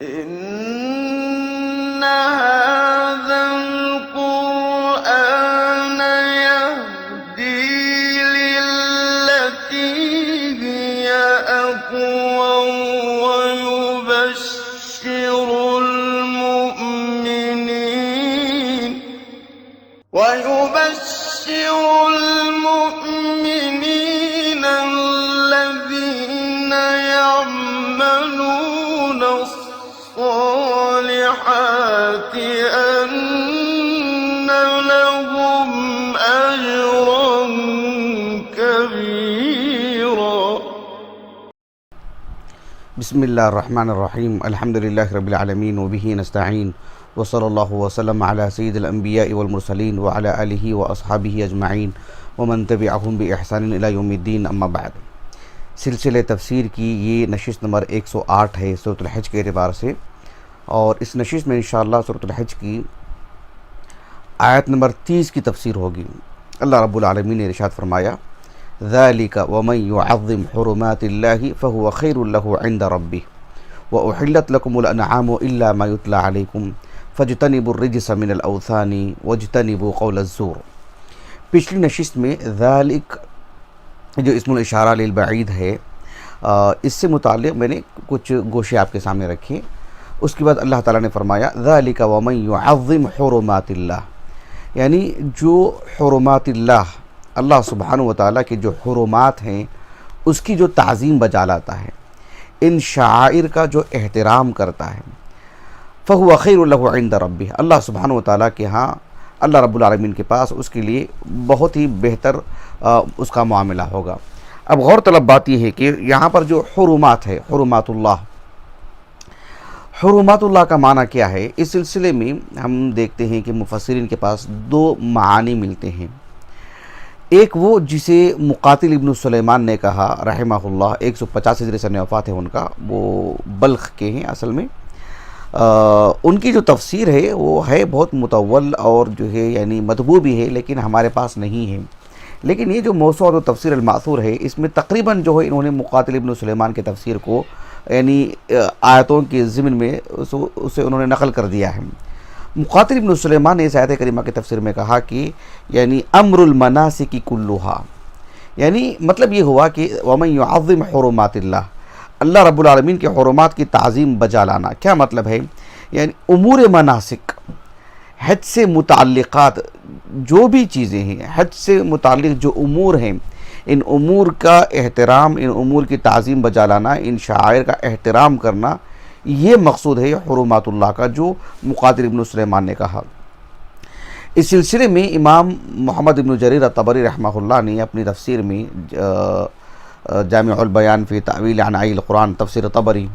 إن هذا القرآن يهدي للتي هي أقوم ويبشر المؤمنين الذين يعملون الصالحات أن لهم أجرا كبيرا. بسم اللہ الرحمن الرحیم. الحمد للہ رب العالمین وبہ نستعین وصلی اللہ وسلم علی سید الانبیاء والمرسلین وعلی آلہ واصحابہ اجمعین ومن تبعہم بإحسان الی یوم الدین. اما بعد، سلسلہ تفسیر کی یہ نشست نمبر 108 ہے سورۃ الحج کے اعتبار سے، اور اس نشست میں انشاءاللہ سورۃ الحج کی آیت نمبر 30 کی تفسیر ہوگی. اللہ رب العالمین نے ارشاد فرمایا: ذَلِكَ وَمَن يُعَظِّمْ حُرُمَاتِ اللَّهِ فَهُوَ خَيْرٌ لَهُ عِندَ رَبِّهِ وَأُحِلَّتْ لَكُمُ الْأَنْعَامُ إِلَّا مَا يُتْلَى عَلَيْكُمْ فَاجْتَنِبُوا الرِّجْسَ مِنَ الْأَوْثَانِ وَاجْتَنِبُوا قَوْلَ الزُّورِ. پچھلی نشست میں ذالک جو اسم الاشارہ للبعید ہے، اس سے متعلق میں نے کچھ گوشے آپ کے سامنے رکھے. اس کے بعد اللہ تعالیٰ نے فرمایا ذَلِكَ وَمَن يُعَظِّمْ حُرُمَاتِ اللَّهِ، یعنی جو حرمات اللہ، اللہ سبحانہ وتعالیٰ کے جو حرمات ہیں اس کی جو تعظیم بجا لاتا ہے، ان شعائر کا جو احترام کرتا ہے، فَهُوَ خَيْرٌ لَهُ عِندَ رَبِّهِ، اللہ سبحانہ وتعالیٰ کے ہاں، اللہ رب العالمین کے پاس اس کے لیے بہت ہی بہتر اس کا معاملہ ہوگا. اب غور طلب بات یہ ہے کہ یہاں پر جو حرمات ہے، حرمات اللہ کا معنی کیا ہے؟ اس سلسلے میں ہم دیکھتے ہیں کہ مفسرین کے پاس دو معانی ملتے ہیں. ایک وہ جسے مقاتل ابن سلیمان نے کہا رحمہ اللہ، 150 ہجری سن وفات ہے ان کا، وہ بلخ کے ہیں اصل میں. ان کی جو تفسیر ہے وہ ہے بہت مطول اور جو ہے یعنی مطبوع بھی ہے، لیکن ہمارے پاس نہیں ہے. لیکن یہ جو موسوعۃ تفسیر الماثور ہے، اس میں تقریباً جو ہے انہوں نے مقاتل ابن سلیمان کے تفسیر کو یعنی آیتوں کے ضمن میں اسے انہوں نے نقل کر دیا ہے. مقاتل ابن سلیمان نے اس آیت کریمہ کی تفسیر میں کہا کہ یعنی امر المناسک کلھا، یعنی مطلب یہ ہوا کہ ومن یعظم حرمات اللہ، اللہ رب العالمین کے حرمات کی تعظیم بجا لانا. کیا مطلب ہے؟ یعنی امور مناسک، حج سے متعلقات جو بھی چیزیں ہیں، حج سے متعلق جو امور ہیں، ان امور کا احترام، ان امور کی تعظیم بجا لانا، ان شعائر کا احترام کرنا، یہ مقصود ہے حرمات اللہ کا جو مقاتل ابن سلیمان نے کہا. اس سلسلے میں امام محمد ابن جریر الطبری رحمہ اللہ نے اپنی تفسیر میں جامع البیان فی تأویل عنائی القرآن تفسیر طبری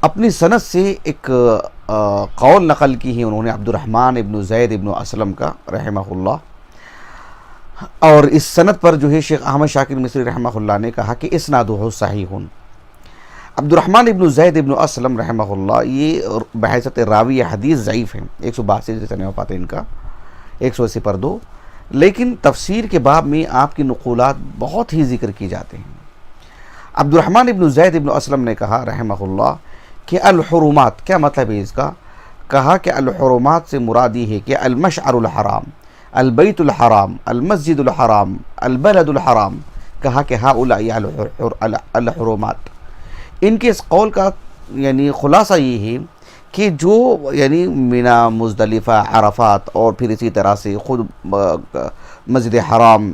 اپنی سند سے ایک قول نقل کی ہے انہوں نے عبد الرحمن ابن زید ابن اسلم کا رحمہ اللہ، اور اس سند پر جو ہے شیخ احمد شاکر مصری رحمہ اللہ نے کہا کہ اسنادہ صحیح. عبد الرحمن ابن زید ابن اسلم رحمہ اللہ یہ بحیثیت راوی حدیث ضعیف ہیں، 182 سن وفات ان کا، 180 پر 2، لیکن تفسیر کے باب میں آپ کی نقولات بہت ہی ذکر کی جاتے ہیں. عبد الرحمن ابن زید ابن اسلم نے کہا رحمہ اللہ کہ الحرمات، کیا مطلب ہے اس کا؟ کہا کہ الحرمات سے مراد یہ ہے کہ المشعر الحرام، البیت الحرام، المسجد الحرام، البلد الحرام. کہا کہ ہؤلاء الحرمات. ان کے اس قول کا یعنی خلاصہ یہ ہے کہ جو یعنی منی، مزدلفہ، عرفات اور پھر اسی طرح سے خود مسجد حرام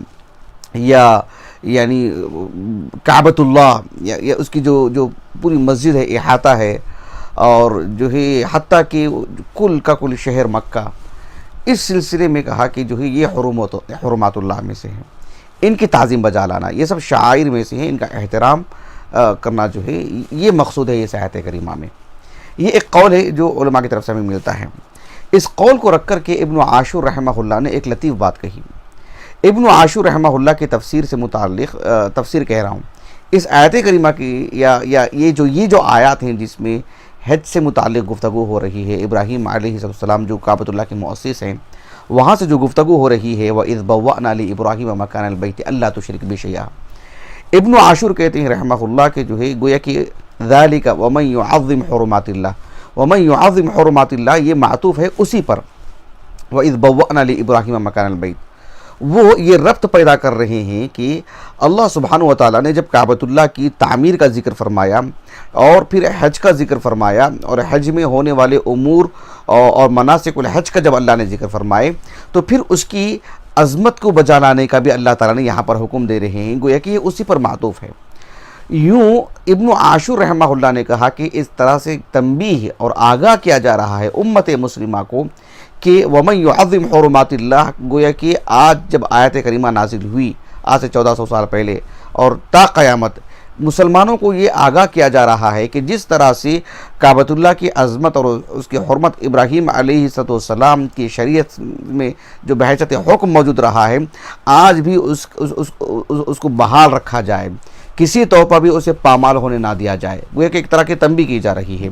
یا یعنی کعبۃ اللہ یا اس کی جو پوری مسجد ہے، احاطہ ہے، اور جو ہے حتیٰ کہ کل کا کل شہر مکہ، اس سلسلے میں کہا کہ جو ہے یہ حرمات اللہ میں سے ہیں، ان کی تعظیم بجا لانا، یہ سب شعائر میں سے ہیں، ان کا احترام کرنا جو ہے یہ مقصود ہے اس آیت کریمہ میں. یہ ایک قول ہے جو علماء کی طرف سے ہمیں ملتا ہے. اس قول کو رکھ کر کے ابن عاشور رحمہ اللہ نے ایک لطیف بات کہی. ابن عاشور رحمہ اللہ کی تفسیر سے متعلق تفسیر کہہ رہا ہوں، اس آیت کریمہ کی یا یہ جو آیات ہیں جس میں حج سے متعلق گفتگو ہو رہی ہے، ابراہیم علیہ السلام جو کعبۃ اللہ کے مؤسس ہیں وہاں سے جو گفتگو ہو رہی ہے، وَإِذْ بَوَّأْنَا لِإِبْرَاهِيمَ مَكَانَ الْبَيْتِ أَلَّا تُشْرِكْ بِي شَيْئًا. ابن عاشور کہتے ہیں رحمہ اللہ کہ جو ہے گویا کہ ذَلِكَ وَمَن يُعَظِّمْ حُرُمَاتِ اللَّهِ وَمَن يُعَظِّمْ حُرُمَاتِ اللَّهِ یہ معطوف ہے اسی پر وَإِذْ بَوَّأْنَا لِإِبْرَاهِيمَ مَكَانَ الْبَيْتِ، وہ یہ ربط پیدا کر رہے ہیں کہ اللہ سبحانہ و تعالیٰ نے جب کعبۃ اللہ کی تعمیر کا ذکر فرمایا اور پھر حج کا ذکر فرمایا، اور حج میں ہونے والے امور اور مناسک الحج کا جب اللہ نے ذکر فرمائے تو پھر اس کی عظمت کو بجا لانے کا بھی اللہ تعالیٰ نے یہاں پر حکم دے رہے ہیں، گویا کہ یہ اسی پر معطوف ہے۔ یوں ابن عاشور رحمہ اللہ نے کہا کہ اس طرح سے تنبیہ اور آگاہ کیا جا رہا ہے امت مسلمہ کو کہ وَمَن يُعَظِّمْ حُرُمَاتِ اللَّهِ، گویا کہ آج جب آیت کریمہ نازل ہوئی آج سے 1400 سال پہلے اور تا قیامت مسلمانوں کو یہ آگاہ کیا جا رہا ہے کہ جس طرح سے کعبۃ اللہ کی عظمت اور اس کی حرمت ابراہیم علیہ السلام کی شریعت میں جو بحیثیت حکم موجود رہا ہے، آج بھی اس کو بحال رکھا جائے، کسی طور پر بھی اسے پامال ہونے نہ دیا جائے، گویا کہ ایک طرح کی تنبیہ کی جا رہی ہے۔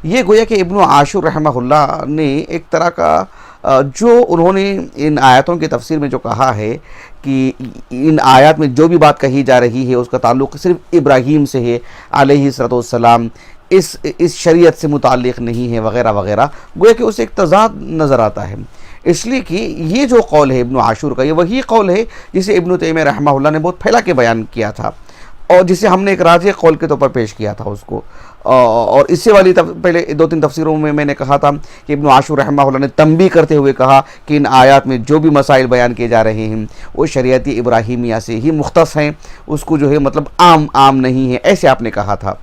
یہ گویا کہ ابن عاشور رحمہ اللہ نے ایک طرح کا جو انہوں نے ان آیاتوں کی تفسیر میں جو کہا ہے کہ ان آیات میں جو بھی بات کہی جا رہی ہے اس کا تعلق صرف ابراہیم سے ہے علیہ السلام، اس شریعت سے متعلق نہیں ہے وغیرہ وغیرہ، گویا کہ اسے ایک تضاد نظر آتا ہے۔ اس لیے کہ یہ جو قول ہے ابن عاشور کا، یہ وہی قول ہے جسے ابن تیمیہ رحمہ اللہ نے بہت پھیلا کے بیان کیا تھا اور جسے ہم نے ایک راجح قول کے طور پر پیش کیا تھا اس کو، اور اس سے والی پہلے 2-3 تفسیروں میں نے کہا تھا کہ ابن عاشور رحمہ اللہ نے تنبیہ کرتے ہوئے کہا کہ ان آیات میں جو بھی مسائل بیان کیے جا رہے ہیں وہ شریعتی ابراہیمیہ سے ہی مختص ہیں، اس کو جو ہے مطلب عام نہیں ہے، ایسے آپ نے کہا تھا۔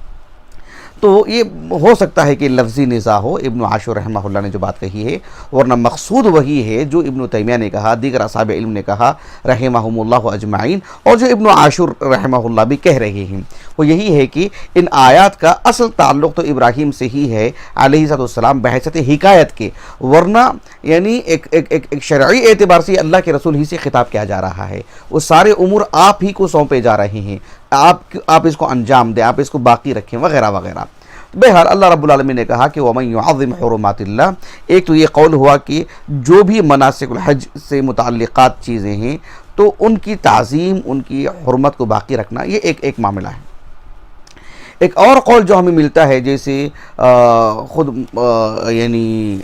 تو یہ ہو سکتا ہے کہ لفظی نزاع ہو ابن عاشور رحمہ اللہ نے جو بات کہی ہے، ورنہ مقصود وہی ہے جو ابن تیمیہ نے کہا، دیگر اصحاب علم نے کہا رحمہم اللہ اجمعین، اور جو ابن عاشور رحمہ اللہ بھی کہہ رہے ہیں وہ یہی ہے کہ ان آیات کا اصل تعلق تو ابراہیم سے ہی ہے علیہ السلام بحیثیت حکایت کے، ورنہ یعنی ایک شرعی اعتبار سے اللہ کے رسول ہی سے خطاب کیا جا رہا ہے، وہ سارے امور آپ ہی کو سونپے جا رہے ہیں، آپ اس کو انجام دیں، آپ اس کو باقی رکھیں وغیرہ وغیرہ۔ بہرحال اللہ رب العالمین نے کہا کہ وَمَن يُعَظِّمْ حُرُمَاتِ اللَّهِ، ایک تو یہ قول ہوا کہ جو بھی مناسک الحج سے متعلقات چیزیں ہیں تو ان کی تعظیم، ان کی حرمت کو باقی رکھنا، یہ ایک معاملہ ہے۔ ایک اور قول جو ہمیں ملتا ہے، جیسے خود یعنی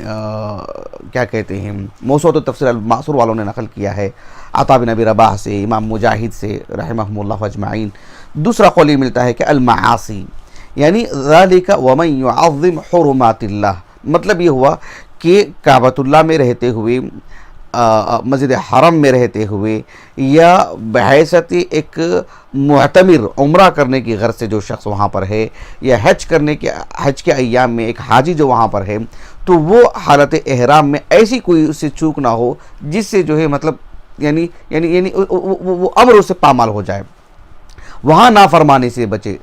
کیا کہتے ہیں موسوعۃ التفسیر المعصور والوں نے نقل کیا ہے عطا بن ابی رباح سے، امام مجاہد سے رحمہم اللہ اجمعین، دوسرا قول یہ ملتا ہے کہ المعاصی، یعنی ذالک ومن یعظم حرمات اللہ، مطلب یہ ہوا کہ کعبۃ اللہ میں رہتے ہوئے، مسجد حرم میں رہتے ہوئے، یا بحیثیت ایک معتمر عمرہ کرنے کی غرض سے جو شخص وہاں پر ہے، یا حج کے ایام میں ایک حاجی جو وہاں پر ہے، تو وہ حالت احرام میں ایسی کوئی اس سے چوک نہ ہو جس سے جو ہے مطلب یعنی وہ امر اس سے پامال ہو جائے، وہاں نافرمانی سے بچے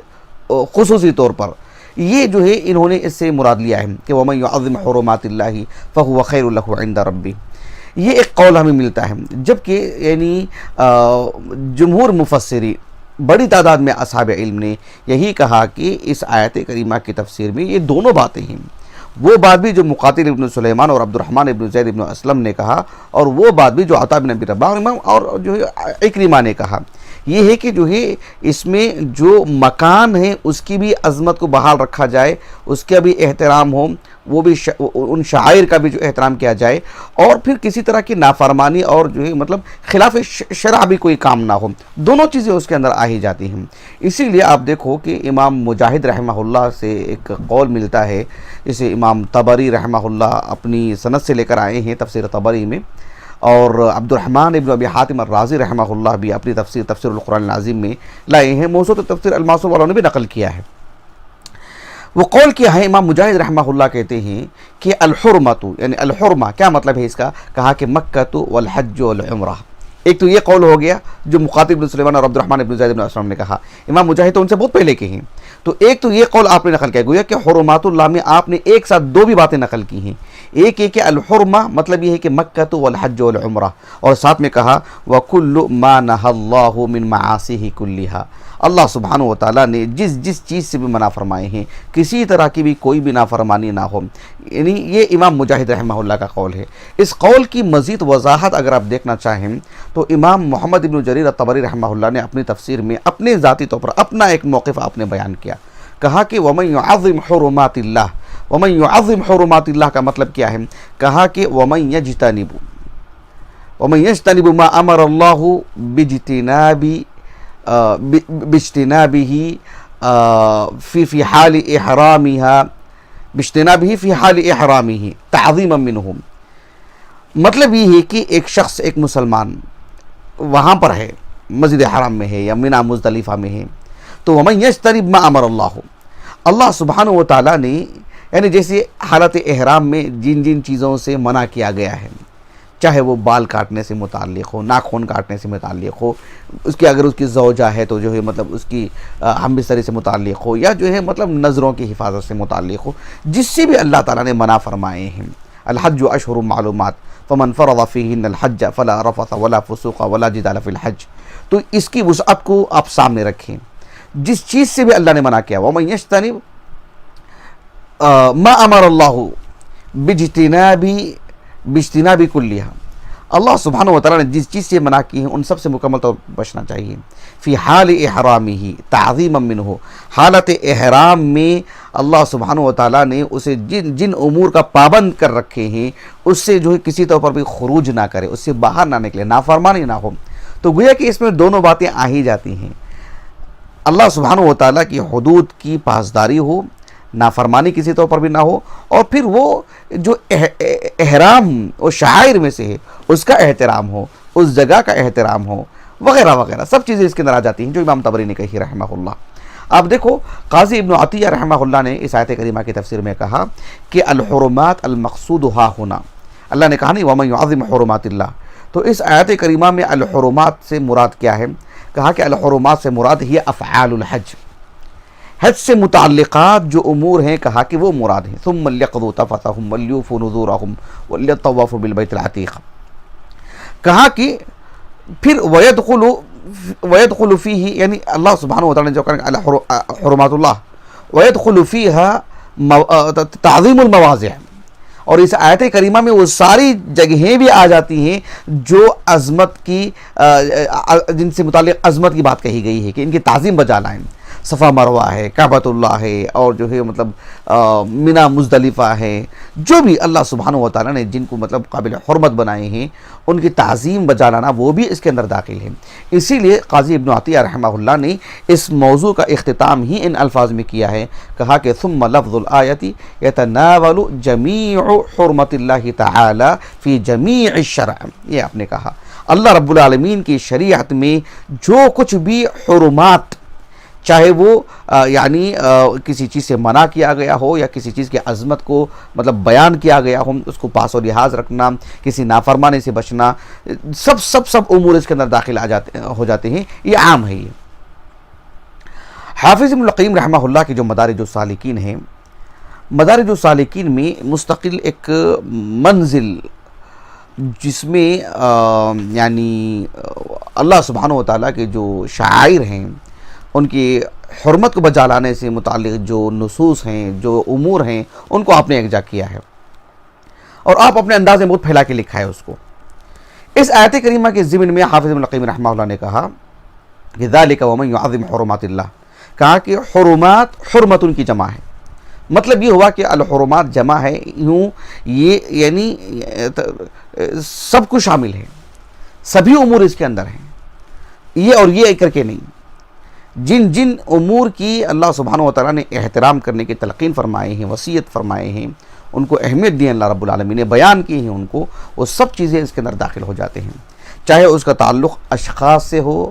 خصوصی طور پر۔ یہ جو ہے انہوں نے اس سے مراد لیا ہے کہ وَمَن يُعَظِّمْ حُرُمَاتِ اللَّهِ فَهُوَ خَيْرٌ لَهُ عِنْدَ رَبِّهِ، یہ ایک قول ہمیں ملتا ہے، جبکہ یعنی جمہور مفسرین بڑی تعداد میں اصحاب علم نے یہی کہا کہ اس آیت کریمہ کی تفسیر میں یہ دونوں باتیں ہیں، وہ بات بھی جو مقاتل ابن سلیمان اور عبد الرحمن ابن زید ابن اسلم نے کہا، اور وہ بات بھی جو عطا بن ابی رباح اور جو ہے اکرمہ نے کہا، یہ ہے کہ جو ہے اس میں جو مکان ہے اس کی بھی عظمت کو بحال رکھا جائے، اس کا بھی احترام ہو، وہ بھی ان شعائر کا بھی جو احترام کیا جائے، اور پھر کسی طرح کی نافرمانی اور جو ہے مطلب خلاف شرع بھی کوئی کام نہ ہو، دونوں چیزیں اس کے اندر آ ہی جاتی ہیں۔ اسی لیے آپ دیکھو کہ امام مجاہد رحمہ اللہ سے ایک قول ملتا ہے، جسے امام طبری رحمہ اللہ اپنی سند سے لے کر آئے ہیں تفسیر طبری میں، اور عبد الرحمن ابن ابی حاتم الرازی رحمہ اللہ بھی اپنی تفسیر القرآن العظیم میں لائے ہیں، موسوعۃ التفسیر المعصور والوں نے بھی نقل کیا ہے۔ وہ قول کیا ہے، امام مجاہد رحمہ اللہ کہتے ہیں کہ الحرمت، یعنی الحرمہ کیا مطلب ہے اس کا، کہا کہ مکۃ والحج والعمرہ۔ ایک تو یہ قول ہو گیا جو مخاطب ابن سلیمان اور عبد الرحمن ابن زید ابن اسلم نے کہا، امام مجاہد تو ان سے بہت پہلے کے ہیں، تو ایک تو یہ قول آپ نے نقل کیا، گویا کہ حرمات اللہ میں آپ نے ایک ساتھ دو بھی باتیں نقل کی ہیں، ایک یہ کہ الحرمہ مطلب یہ ہے کہ مکۃ والحج والعمرہ، اور ساتھ میں کہا وَكُلُّ مَا نَهَى اللَّهُ مِن مَعَاصِهِ كُلِّهَا، اللہ سبحانہ و تعالیٰ نے جس چیز سے بھی منع فرمائے ہیں کسی طرح کی بھی کوئی بھی نافرمانی نہ ہو، یعنی یہ امام مجاہد رحمہ اللہ کا قول ہے۔ اس قول کی مزید وضاحت اگر آپ دیکھنا چاہیں تو امام محمد ابن جریر الطبری رحمہ اللہ نے اپنی تفسیر میں اپنے ذاتی طور پر اپنا ایک موقف آپ نے بیان کیا، کہا کہ وَمَن يُعَظِّمْ حُرُمَاتِ اللَّهِ ومن يعظم حرمات اللہ کا مطلب کیا ہے؟ کہا کہ ومن يجتنب ما امر اللہ باجتنابه فی حال احرامها باجتنابه فی حال احرامه تعظیما منهم. مطلب یہ ہے کہ ایک شخص، ایک مسلمان وہاں پر ہے، مسجد حرام میں ہے یا منی مزدلفہ میں ہے، تو ومن یجتنب ما امر اللہ سبحانہ و تعالیٰ نے یعنی جیسے حالت احرام میں جن جن چیزوں سے منع کیا گیا ہے، چاہے وہ بال کاٹنے سے متعلق ہو، ناخن کاٹنے سے متعلق ہو، اس کی اگر اس کی زوجہ ہے تو جو ہے مطلب اس کی ہم بستری سے متعلق ہو، یا جو ہے مطلب نظروں کی حفاظت سے متعلق ہو، جس سے بھی اللہ تعالیٰ نے منع فرمائے ہیں. الحج اشہر معلومات فمن فرض فیہن الحج فلا رفث ولا فسوق ولا جدال فی الحج. تو اس کی وسعت کو آپ سامنے رکھیں. جس چیز سے بھی اللہ نے منع کیا، ومن یجتنب ما امر اللہ باجتناب کلیہا، اللہ سبحانہ و تعالیٰ نے جس چیز سے منع کی ہے ان سب سے مکمل طور پر بچنا چاہیے. فی حال احرامہ تعظیما منہ، حالت احرام میں اللہ سبحانہ و تعالیٰ نے اسے جن امور کا پابند کر رکھے ہیں اس سے جو ہے کسی طور پر بھی خروج نہ کرے، اس سے باہر نہ نکلے، نافرمانی نہ ہو. تو گویا کہ اس میں دونوں باتیں آ ہی جاتی ہیں. اللہ سبحانہ و تعالیٰ کی حدود کی پاسداری ہو، نافرمانی کسی طور پر بھی نہ ہو، اور پھر وہ جو احرام و شعائر میں سے ہے اس کا احترام ہو، اس جگہ کا احترام ہو، وغیرہ وغیرہ سب چیزیں اس کے اندر آ جاتی ہیں جو امام طبری نے کہی رحمہ اللہ. آپ دیکھو قاضی ابن عطیہ رحمہ اللہ نے اس آیت کریمہ کی تفسیر میں کہا کہ الحرمات المقصود ہا ہونا، اللہ نے کہا نہیں ومن یعظم حرمات اللہ. تو اس آیت کریمہ میں الحرمات سے مراد کیا ہے؟ کہا کہ الحرمات سے مراد ہی افعال الحج، حج سے متعلقات جو امور ہیں کہا کہ وہ مراد ہیں. ثم لیقضوا تفثهم ولیوفوا نذورهم ولیطوفوا بالبیت العتیق. کہا کہ پھر ویدخل فیہ، یعنی اللہ سبحانہ و تعالیٰ نے جو کہا حرمات اللہ ویدخل فیہا تعظیم المواضع، اور اس آیت کریمہ میں وہ ساری جگہیں بھی آ جاتی ہیں جو عظمت کی جن سے متعلق عظمت کی بات کہی گئی ہے کہ ان کی تعظیم بجا لائیں. صفا مروہ ہے، کعبۃ اللہ ہے، اور جو ہے مطلب منی مزدلفہ ہے، جو بھی اللہ سبحانہ و تعالیٰ نے جن کو مطلب قابل حرمت بنائے ہیں ان کی تعظیم بجا لانا وہ بھی اس کے اندر داخل ہے. اسی لیے قاضی ابن عطیہ رحمہ اللہ نے اس موضوع کا اختتام ہی ان الفاظ میں کیا ہے. کہا کہ ثم لفظ الآیت یتناول جمیع حرمت اللہ تعالی فی جمیع الشرع. یہ آپ نے کہا اللہ رب العالمین کی شریعت میں جو کچھ بھی حرمات، چاہے وہ یعنی کسی چیز سے منع کیا گیا ہو یا کسی چیز کی عظمت کو مطلب بیان کیا گیا ہو، اس کو پاس و لحاظ رکھنا، کسی نافرمانی سے بچنا، سب امور اس کے اندر داخل ہو جاتے ہیں. یہ عام ہے. یہ حافظ ابن القیم رحمہ اللہ کی جو مدارج السالکین ہیں، مدارج السالکین میں مستقل ایک منزل جس میں یعنی اللہ سبحانہ و تعالیٰ کے جو شعائر ہیں ان کی حرمت کو بجا لانے سے متعلق جو نصوص ہیں، جو امور ہیں، ان کو آپ نے یکجا کیا ہے اور آپ اپنے انداز میں بہت پھیلا کے لکھا ہے اس کو. اس آیت کریمہ کے ضمن میں حافظ ابن القیم رحمہ اللہ نے کہا کہ ذالک ومن یعظم حرمات اللہ. کہا کہ حرمات حرمت ان کی جمع ہے. مطلب یہ ہوا کہ الحرمات جمع ہے، یوں یہ یعنی سب کو شامل ہے، سبھی امور اس کے اندر ہیں، یہ اور یہ کر کے نہیں. جن جن امور کی اللہ سبحانہ و تعالیٰ نے احترام کرنے کی تلقین فرمائے ہیں، وصیت فرمائے ہیں، ان کو اہمیت دی اللہ رب العالمین نے بیان کی ہیں، ان کو وہ سب چیزیں اس کے اندر داخل ہو جاتے ہیں. چاہے اس کا تعلق اشخاص سے ہو،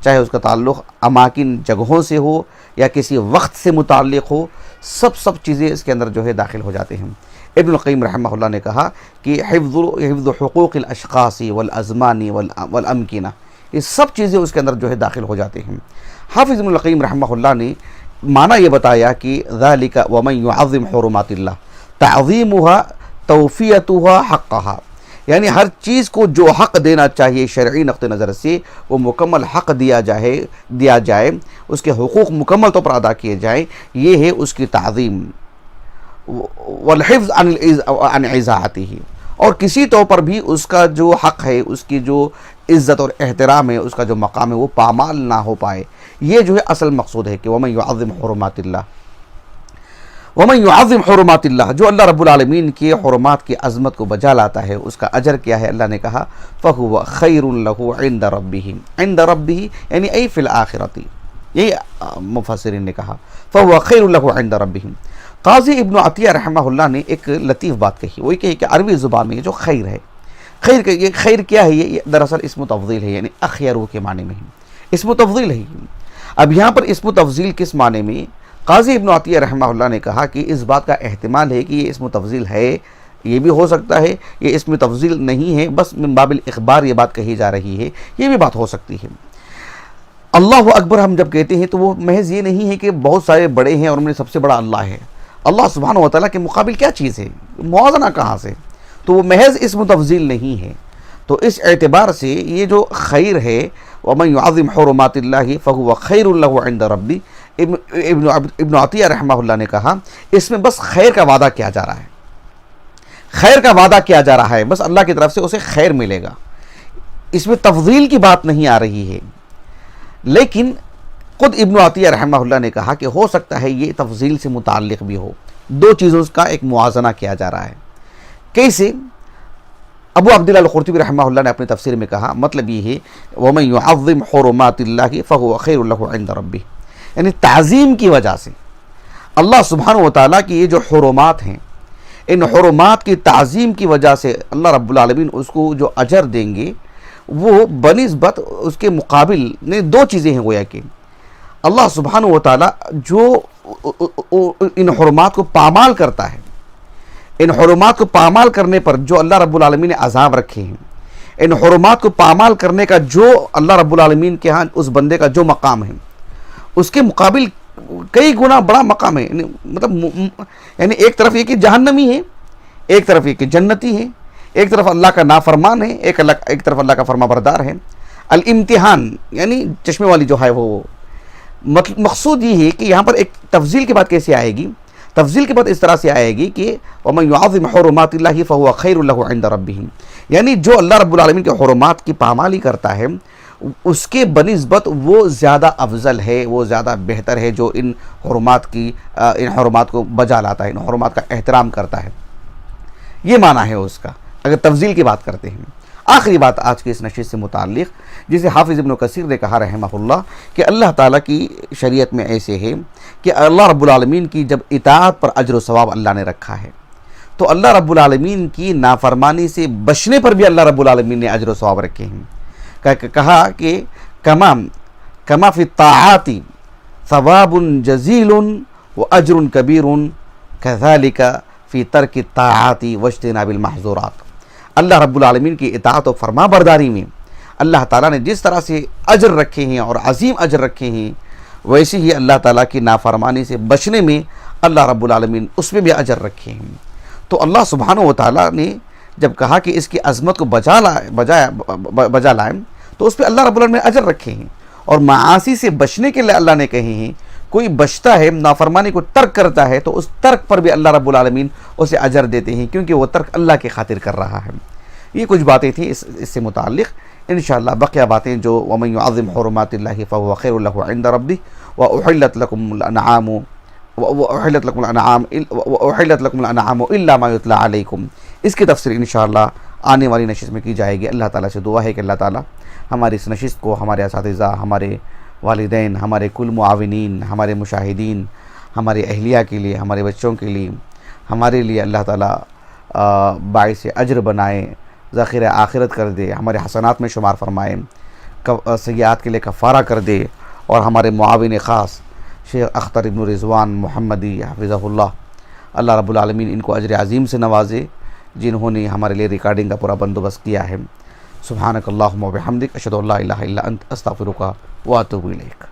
چاہے اس کا تعلق اماکن جگہوں سے ہو یا کسی وقت سے متعلق ہو، سب چیزیں اس کے اندر جو ہے داخل ہو جاتے ہیں. ابن القیم رحمہ اللہ نے کہا کہ حفظ حقوق الاشخاص والازمان والامکنہ، یہ سب چیزیں اس کے اندر جو ہے داخل ہو جاتے ہیں. حافظ ابن القیم رحمہ اللہ نے معنی یہ بتایا کہ ذالک ومن یعظم حرمات اللہ تعظیمها توفیتها حقها، یعنی ہر چیز کو جو حق دینا چاہیے شرعی نقطہ نظر سے وہ مکمل حق دیا جائے، اس کے حقوق مکمل طور پر ادا کیے جائیں، یہ ہے اس کی تعظیم. والحفظ عن اضاعته، اور کسی طور پر بھی اس کا جو حق ہے، اس کی جو عزت اور احترام ہے، اس کا جو مقام ہے وہ پامال نہ ہو پائے. یہ جو ہے اصل مقصود ہے کہ ومن یعظم حرمات اللہ. وَمَن يُعَظِّمْ حُرُمَاتِ اللَّهِ، جو اللہ رب العالمین کی حرمات کی عظمت کو بجا لاتا ہے اس کا اجر کیا ہے؟ اللہ نے کہا فَهُوَ خَيْرٌ لَهُ عِنْدَ رَبِّهِ، عِنْدَ رَبِّهِ یعنی ای فی الآخرۃ، یہی مفسرین نے کہا فَهُوَ خَيْرٌ لَهُ عِنْدَ رَبِّهِ۔ قاضی ابن عطیہ رحمہ اللہ نے ایک لطیف بات کہی، وہ یہ کہی کہ عربی زبان میں جو خیر ہے، خیر کیا ہے؟ یہ دراصل اسم تفضیل ہے، یعنی اخیرو کے معنی میں ہے، اسم تفضیل ہے۔ اب یہاں پر اسم تفضیل کس معنی میں؟ قاضی ابن عطیہ رحمہ اللہ نے کہا کہ اس بات کا احتمال ہے کہ یہ اسم تفضیل ہے، یہ بھی ہو سکتا ہے یہ اسم تفضیل نہیں ہے، بس من باب الاخبار یہ بات کہی جا رہی ہے، یہ بھی بات ہو سکتی ہے۔ اللہ اکبر ہم جب کہتے ہیں تو وہ محض یہ نہیں ہے کہ بہت سارے بڑے ہیں اور ان میں سب سے بڑا اللہ ہے، اللہ سبحانہ و تعالیٰ کے مقابل کیا چیز ہے، موازنہ کہاں سے؟ تو وہ محض اسم تفضیل نہیں ہے۔ تو اس اعتبار سے یہ جو خیر ہے وَمَن يُعَظِّمْ حُرُمَاتِ اللَّهِ فَهُوَ خَيْرٌ لَهُ عِنْدَ رَبِّهِ، ابن عطیہ رحمہ اللہ نے کہا اس میں بس خیر کا وعدہ کیا جا رہا ہے، خیر کا وعدہ کیا جا رہا ہے، بس اللہ کی طرف سے اسے خیر ملے گا، اس میں تفضیل کی بات نہیں آ رہی ہے۔ لیکن خود ابن عطیہ رحمہ اللہ نے کہا کہ ہو سکتا ہے یہ تفضیل سے متعلق بھی ہو، دو چیزوں کا ایک موازنہ کیا جا رہا ہے۔ کیسے؟ ابو عبداللہ القرطبی رحمہ اللہ نے اپنی تفسیر میں کہا مطلب یہ ہے وَمَن يُعَظِّمْ حُرُمَاتِ اللَّهِ فَهُوَ خَيْرٌ لَهُ عِنْدَ رَبِّهِ، یعنی تعظیم کی وجہ سے اللہ سبحانہ و تعالیٰ کی یہ جو حرمات ہیں، ان حرمات کی تعظیم کی وجہ سے اللہ رب العالمین اس کو جو اجر دیں گے وہ بنسبت اس کے مقابل دو چیزیں ہیں، گویا کہ اللہ سبحانہ و تعالیٰ جو ان حرمات کو پامال کرتا ہے، ان حرمات کو پامال کرنے پر جو اللہ رب العالمین نے عذاب رکھے ہیں، ان حرمات کو پامال کرنے کا جو اللہ رب العالمین کے ہاں اس بندے کا جو مقام ہے اس کے مقابل کئی گنا بڑا مقام ہے، یعنی ایک طرف یہ کہ جہنمی ہے، ایک طرف یہ کہ جنتی ہے، ایک طرف اللہ کا نافرمان ہے، ایک طرف اللہ کا فرما بردار ہے۔ الامتحان یعنی چشمے والی جو ہے وہ مقصود یہ ہے کہ یہاں پر ایک تفضیل کے بعد کیسے آئے گی؟ تفضیل کے بعد اس طرح سے آئے گی کہ وَمَن يُعَظِّمْ حُرُمَاتِ اللَّهِ فَهُوَ خَيْرٌ لَهُ عِنْدَ رَبِّهِ، یعنی جو اللہ رب العالمین کے حرمات کی پامالی کرتا ہے اس کے بنسبت وہ زیادہ افضل ہے، وہ زیادہ بہتر ہے جو ان حرمات کو بجا لاتا ہے، ان حرمات کا احترام کرتا ہے، یہ معنی ہے اس کا اگر تفضیل کی بات کرتے ہیں۔ آخری بات آج کی اس نشست سے متعلق جسے حافظ ابن کثیر نے کہا رحمہ اللہ کہ اللہ تعالیٰ کی شریعت میں ایسے ہے کہ اللہ رب العالمین کی جب اطاعت پر اجر و ثواب اللہ نے رکھا ہے تو اللہ رب العالمین کی نافرمانی سے بچنے پر بھی اللہ رب العالمین نے اجر و ثواب رکھے ہیں۔ کہا کہ کما فی الطاعات ثواب جزیل و اجر کبیر کذالک فی ترک الطاعات واجتناب المحظورات، اللہ رب العالمین کی اطاعت و فرما برداری میں اللہ تعالیٰ نے جس طرح سے اجر رکھے ہیں اور عظیم اجر رکھے ہیں، ویسے ہی اللہ تعالیٰ کی نافرمانی سے بچنے میں اللہ رب العالمین اس میں بھی اجر رکھے ہیں۔ تو اللہ سبحانہ و تعالیٰ نے جب کہا کہ اس کی عظمت کو بجا لائیں تو اس پہ اللہ رب العالمین نے اجر رکھے ہیں، اور معاصی سے بچنے کے لیے اللہ نے کہے ہیں کوئی بچتا ہے نافرمانی کو ترک کرتا ہے تو اس ترک پر بھی اللہ رب العالمین اسے اجر دیتے ہیں کیونکہ وہ ترک اللہ کی خاطر کر رہا ہے۔ یہ کچھ باتیں تھیں اس سے متعلق، انشاءاللہ بقیہ باتیں جو وَمَن يُعَظِّمْ حُرُمَاتِ اللَّهِ فَهُوَ خَيْرٌ لَهُ عِنْدَ رَبِّهِ وَأُحِلَّتْ لَكُمُ الْأَنْعَامُ إِلَّا مَا يُتْلَى عَلَيْكُمْ، اس کی تفسیر انشاءاللہ آنے والی نشست میں کی جائے گی۔ اللہ تعالیٰ سے دعا ہے کہ اللہ تعالیٰ ہماری اس نشست کو ہمارے اساتذہ، ہمارے والدین، ہمارے کل معاونین، ہمارے مشاہدین، ہمارے اہلیہ کے لیے، ہمارے بچوں کے لیے، ہمارے لیے اللہ تعالیٰ باعث اجر بنائے، ذخیرہ آخرت کر دے، ہمارے حسنات میں شمار فرمائے، سیئات کے لیے کفارہ کر دے، اور ہمارے معاون خاص شیخ اختر ابن رضوان محمدی حفظہ اللہ، اللہ رب العالمین ان کو اجر عظیم سے نوازے جنہوں نے ہمارے لیے ریکارڈنگ کا پورا بندوبست کیا ہے۔ سبحانک اللہم و بحمدک، اشہد ان لا الہ الا انت، استغفرک و اتوب الیک۔